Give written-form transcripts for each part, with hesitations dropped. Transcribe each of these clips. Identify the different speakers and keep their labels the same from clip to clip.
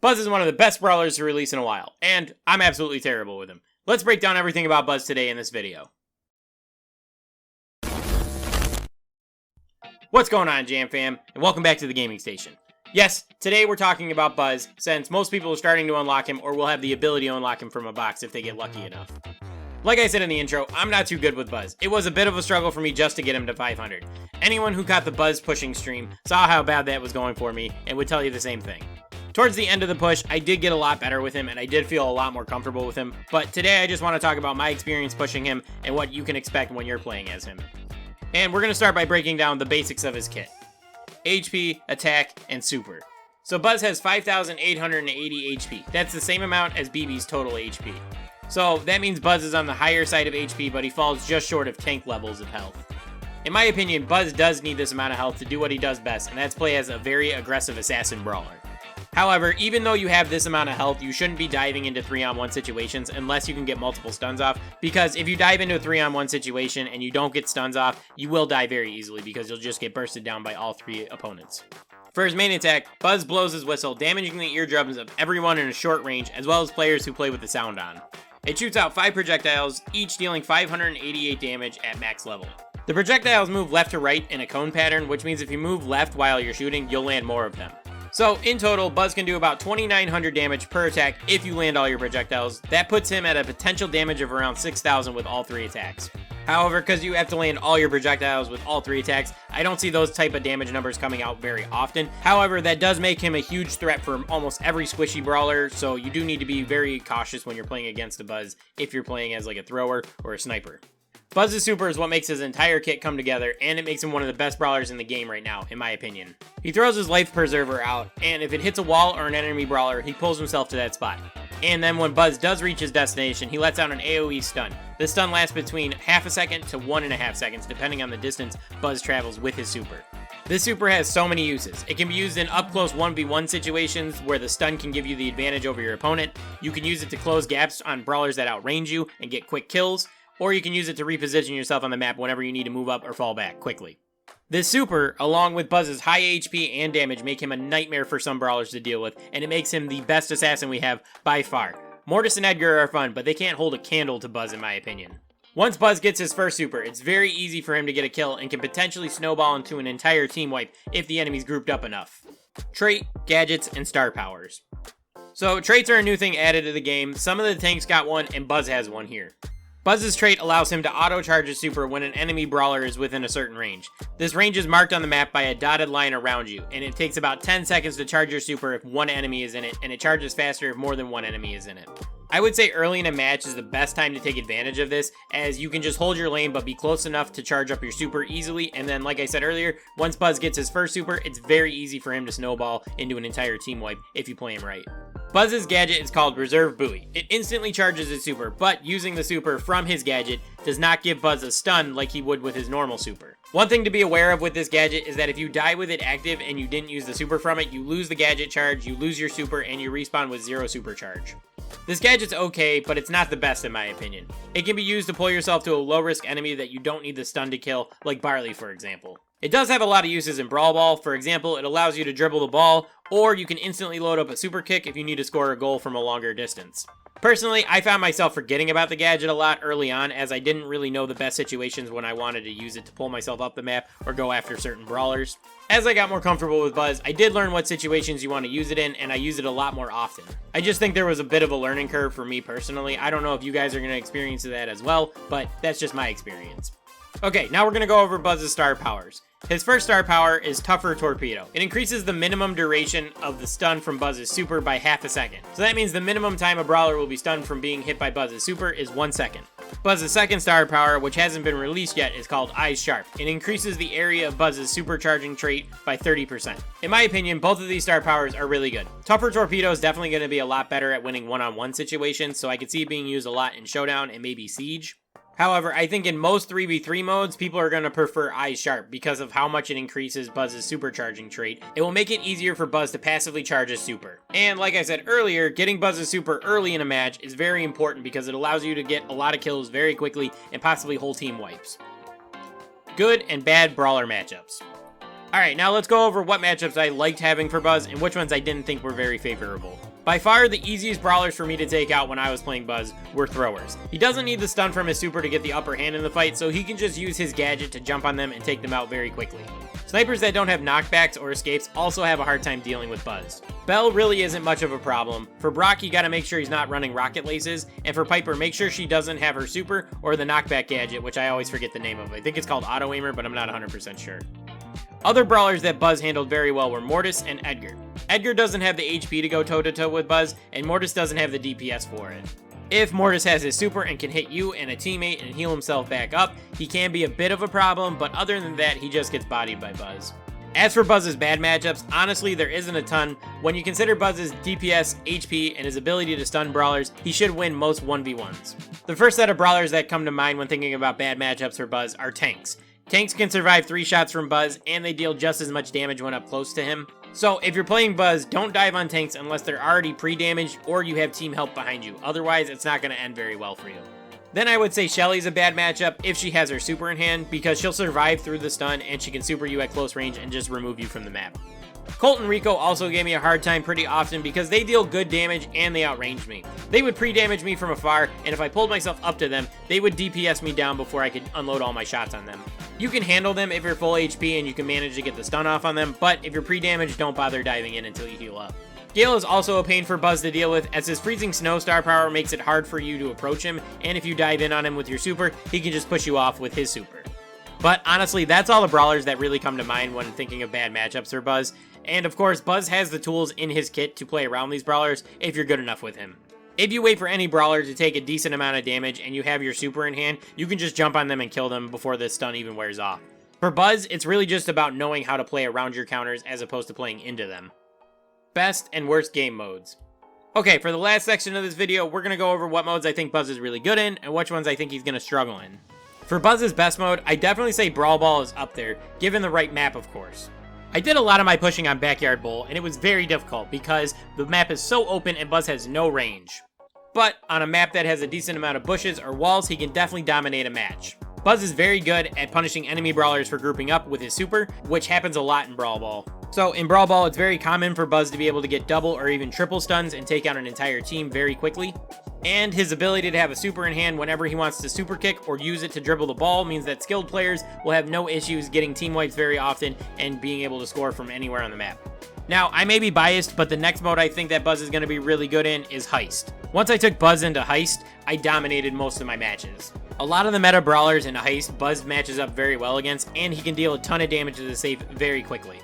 Speaker 1: Buzz is one of the best brawlers to release in a while, and I'm absolutely terrible with him. Let's break down everything about Buzz today in this video. What's going on, Jam Fam, and welcome back to the gaming station. Yes, today we're talking about Buzz, since most people are starting to unlock him or will have the ability to unlock him from a box if they get lucky enough. Like I said in the intro, I'm not too good with Buzz. It was a bit of a struggle for me just to get him to 500. Anyone who caught the Buzz pushing stream saw how bad that was going for me and would tell you the same thing. Towards the end of the push, I did get a lot better with him and I did feel a lot more comfortable with him, but today I just want to talk about my experience pushing him and what you can expect when you're playing as him. And we're going to start by breaking down the basics of his kit. HP, attack, and super. So Buzz has 5,880 HP. That's the same amount as BB's total HP. So that means Buzz is on the higher side of HP, but he falls just short of tank levels of health. In my opinion, Buzz does need this amount of health to do what he does best, and that's play as a very aggressive assassin brawler. However, even though you have this amount of health, you shouldn't be diving into 3-on-1 situations unless you can get multiple stuns off, because if you dive into a 3-on-1 situation and you don't get stuns off, you will die very easily because you'll just get bursted down by all three opponents. For his main attack, Buzz blows his whistle, damaging the eardrums of everyone in a short range, as well as players who play with the sound on. It shoots out 5 projectiles, each dealing 588 damage at max level. The projectiles move left to right in a cone pattern, which means if you move left while you're shooting, you'll land more of them. So, in total, Buzz can do about 2,900 damage per attack if you land all your projectiles. That puts him at a potential damage of around 6,000 with all 3 attacks. However, because you have to land all your projectiles with all 3 attacks, I don't see those type of damage numbers coming out very often. However, that does make him a huge threat for almost every squishy brawler, so you do need to be very cautious when you're playing against a Buzz if you're playing as like a thrower or a sniper. Buzz's super is what makes his entire kit come together, and it makes him one of the best brawlers in the game right now, in my opinion. He throws his life preserver out, and if it hits a wall or an enemy brawler, he pulls himself to that spot. And then when Buzz does reach his destination, he lets out an AoE stun. This stun lasts between half a second to 1.5 seconds, depending on the distance Buzz travels with his super. This super has so many uses. It can be used in up-close 1v1 situations where the stun can give you the advantage over your opponent. You can use it to close gaps on brawlers that outrange you and get quick kills. Or you can use it to reposition yourself on the map whenever you need to move up or fall back quickly. This super, along with Buzz's high HP and damage, make him a nightmare for some brawlers to deal with, and it makes him the best assassin we have by far. Mortis and Edgar are fun, but they can't hold a candle to Buzz in my opinion. Once Buzz gets his first super, it's very easy for him to get a kill and can potentially snowball into an entire team wipe if the enemy's grouped up enough. Trait, gadgets, and star powers. So traits are a new thing added to the game. Some of the tanks got one, and Buzz has one here. Buzz's trait allows him to auto-charge his super when an enemy brawler is within a certain range. This range is marked on the map by a dotted line around you, and it takes about 10 seconds to charge your super if one enemy is in it, and it charges faster if more than one enemy is in it. I would say early in a match is the best time to take advantage of this, as you can just hold your lane but be close enough to charge up your super easily, and then like I said earlier, once Buzz gets his first super, it's very easy for him to snowball into an entire team wipe if you play him right. Buzz's gadget is called Reserve Buoy. It instantly charges his super, but using the super from his gadget does not give Buzz a stun like he would with his normal super. One thing to be aware of with this gadget is that if you die with it active and you didn't use the super from it, you lose the gadget charge, you lose your super, and you respawn with 0 super charge. This gadget's okay, but it's not the best in my opinion. It can be used to pull yourself to a low-risk enemy that you don't need the stun to kill, like Barley for example. It does have a lot of uses in Brawl Ball. For example, it allows you to dribble the ball, or you can instantly load up a super kick if you need to score a goal from a longer distance. Personally, I found myself forgetting about the gadget a lot early on, as I didn't really know the best situations when I wanted to use it to pull myself up the map or go after certain brawlers. As I got more comfortable with Buzz, I did learn what situations you want to use it in, and I use it a lot more often. I just think there was a bit of a learning curve for me personally. I don't know if you guys are going to experience that as well, but that's just my experience. Okay, now we're going to go over Buzz's star powers. His first star power is Tougher Torpedo. It increases the minimum duration of the stun from Buzz's super by half a second. So that means the minimum time a brawler will be stunned from being hit by Buzz's super is 1 second. Buzz's second star power, which hasn't been released yet, is called Eyes Sharp. It increases the area of Buzz's supercharging trait by 30%. In my opinion, both of these star powers are really good. Tougher Torpedo is definitely going to be a lot better at winning one-on-one situations, so I could see it being used a lot in Showdown and maybe Siege. However, I think in most 3v3 modes, people are going to prefer Eyes Sharp because of how much it increases Buzz's supercharging trait. It will make it easier for Buzz to passively charge his super. And like I said earlier, getting Buzz's super early in a match is very important because it allows you to get a lot of kills very quickly and possibly whole team wipes. Good and bad brawler matchups. Alright, now let's go over what matchups I liked having for Buzz and which ones I didn't think were very favorable. By far, the easiest brawlers for me to take out when I was playing Buzz were throwers. He doesn't need the stun from his super to get the upper hand in the fight, so he can just use his gadget to jump on them and take them out very quickly. Snipers that don't have knockbacks or escapes also have a hard time dealing with Buzz. Belle really isn't much of a problem. For Brock, you gotta make sure he's not running rocket laces, and for Piper, make sure she doesn't have her super or the knockback gadget, which I always forget the name of. I think it's called Auto Aimer, but I'm not 100% sure. Other brawlers that Buzz handled very well were Mortis and Edgar. Edgar doesn't have the HP to go toe-to-toe with Buzz, and Mortis doesn't have the DPS for it. If Mortis has his super and can hit you and a teammate and heal himself back up, he can be a bit of a problem, but other than that, he just gets bodied by Buzz. As for Buzz's bad matchups, honestly, there isn't a ton. When you consider Buzz's DPS, HP, and his ability to stun brawlers, he should win most 1v1s. The first set of brawlers that come to mind when thinking about bad matchups for Buzz are tanks. Tanks can survive 3 shots from Buzz, and they deal just as much damage when up close to him. So if you're playing Buzz, don't dive on tanks unless they're already pre-damaged or you have team help behind you. Otherwise, it's not going to end very well for you. Then I would say Shelly's a bad matchup if she has her super in hand, because she'll survive through the stun and she can super you at close range and just remove you from the map. Colt and Rico also gave me a hard time pretty often because they deal good damage and they outranged me. They would pre-damage me from afar, and if I pulled myself up to them, they would DPS me down before I could unload all my shots on them. You can handle them if you're full HP and you can manage to get the stun off on them, but if you're pre-damaged, don't bother diving in until you heal up. Gale is also a pain for Buzz to deal with, as his freezing snow star power makes it hard for you to approach him, and if you dive in on him with your super, he can just push you off with his super. But honestly, that's all the brawlers that really come to mind when thinking of bad matchups for Buzz. And of course, Buzz has the tools in his kit to play around these brawlers if you're good enough with him. If you wait for any brawler to take a decent amount of damage and you have your super in hand, you can just jump on them and kill them before the stun even wears off. For Buzz, it's really just about knowing how to play around your counters as opposed to playing into them. Best and worst game modes. Okay, for the last section of this video, we're going to go over what modes I think Buzz is really good in and which ones I think he's going to struggle in. For Buzz's best mode, I definitely say Brawl Ball is up there, given the right map of course. I did a lot of my pushing on Backyard Bowl, and it was very difficult because the map is so open and Buzz has no range. But on a map that has a decent amount of bushes or walls, he can definitely dominate a match. Buzz is very good at punishing enemy brawlers for grouping up with his super, which happens a lot in Brawl Ball. So in Brawl Ball, it's very common for Buzz to be able to get double or even triple stuns and take out an entire team very quickly. And his ability to have a super in hand whenever he wants to super kick or use it to dribble the ball means that skilled players will have no issues getting team wipes very often and being able to score from anywhere on the map. Now, I may be biased, but the next mode I think that Buzz is going to be really good in is Heist. Once I took Buzz into Heist, I dominated most of my matches. A lot of the meta brawlers in Heist, Buzz matches up very well against, and he can deal a ton of damage to the safe very quickly.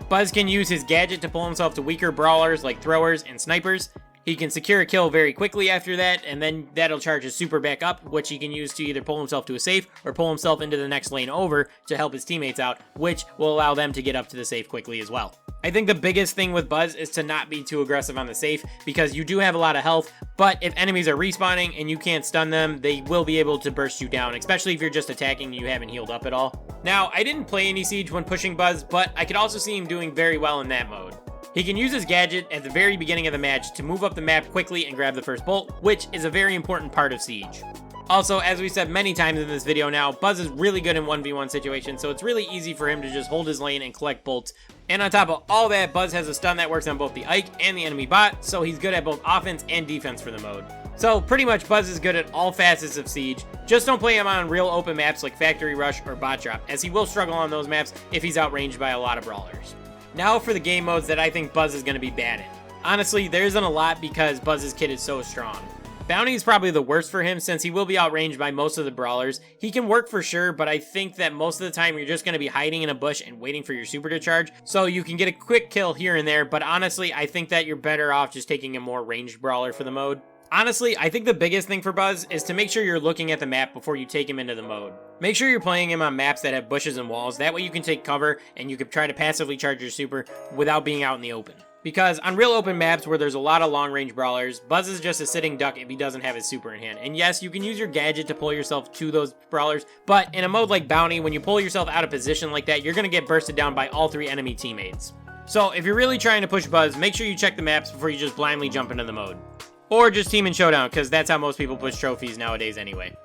Speaker 1: Buzz can use his gadget to pull himself to weaker brawlers like throwers and snipers. He can secure a kill very quickly after that, and then that'll charge his super back up, which he can use to either pull himself to a safe or pull himself into the next lane over to help his teammates out, which will allow them to get up to the safe quickly as well. I think the biggest thing with Buzz is to not be too aggressive on the safe, because you do have a lot of health, but if enemies are respawning and you can't stun them, they will be able to burst you down, especially if you're just attacking and you haven't healed up at all. Now, I didn't play any Siege when pushing Buzz, but I could also see him doing very well in that mode. He can use his gadget at the very beginning of the match to move up the map quickly and grab the first bolt, which is a very important part of Siege. Also, as we said many times in this video now, Buzz is really good in 1v1 situations, so it's really easy for him to just hold his lane and collect bolts. And on top of all that, Buzz has a stun that works on both the Ike and the enemy bot, so he's good at both offense and defense for the mode. So pretty much Buzz is good at all facets of Siege. Just don't play him on real open maps like Factory Rush or Bot Drop, as he will struggle on those maps if he's outranged by a lot of brawlers. Now for the game modes that I think Buzz is going to be bad in. Honestly, there isn't a lot because Buzz's kit is so strong. Bounty is probably the worst for him since he will be outranged by most of the brawlers. He can work for sure, but I think that most of the time you're just going to be hiding in a bush and waiting for your super to charge, so you can get a quick kill here and there, but honestly, I think that you're better off just taking a more ranged brawler for the mode. Honestly, I think the biggest thing for Buzz is to make sure you're looking at the map before you take him into the mode. Make sure you're playing him on maps that have bushes and walls, that way you can take cover and you can try to passively charge your super without being out in the open. Because on real open maps where there's a lot of long range brawlers, Buzz is just a sitting duck if he doesn't have his super in hand. And yes, you can use your gadget to pull yourself to those brawlers, but in a mode like Bounty, when you pull yourself out of position like that, you're going to get bursted down by all 3 enemy teammates. So if you're really trying to push Buzz, make sure you check the maps before you just blindly jump into the mode. Or just team in Showdown, because that's how most people push trophies nowadays anyway.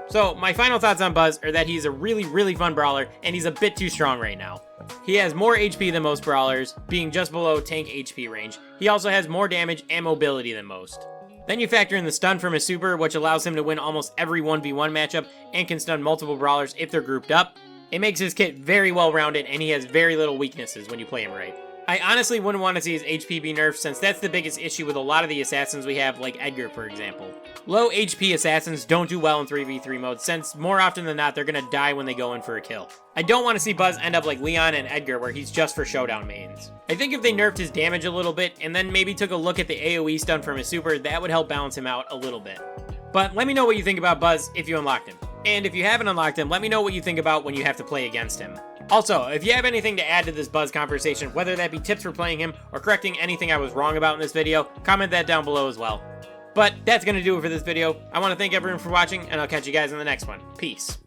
Speaker 1: So my final thoughts on Buzz are that he's a really fun brawler, and he's a bit too strong right now. He has more HP than most brawlers, being just below tank HP range. He also has more damage and mobility than most. Then you factor in the stun from his super, which allows him to win almost every 1v1 matchup and can stun multiple brawlers if they're grouped up. It makes his kit very well rounded and he has very little weaknesses when you play him right. I honestly wouldn't want to see his HP be nerfed since that's the biggest issue with a lot of the assassins we have, like Edgar for example. Low HP assassins don't do well in 3v3 mode since more often than not they're gonna die when they go in for a kill. I don't want to see Buzz end up like Leon and Edgar where he's just for showdown mains. I think if they nerfed his damage a little bit and then maybe took a look at the AoE stun from his super, that would help balance him out a little bit. But let me know what you think about Buzz if you unlocked him. And if you haven't unlocked him, let me know what you think about when you have to play against him. Also, if you have anything to add to this Buzz conversation, whether that be tips for playing him or correcting anything I was wrong about in this video, comment that down below as well. But that's going to do it for this video. I want to thank everyone for watching, and I'll catch you guys in the next one. Peace.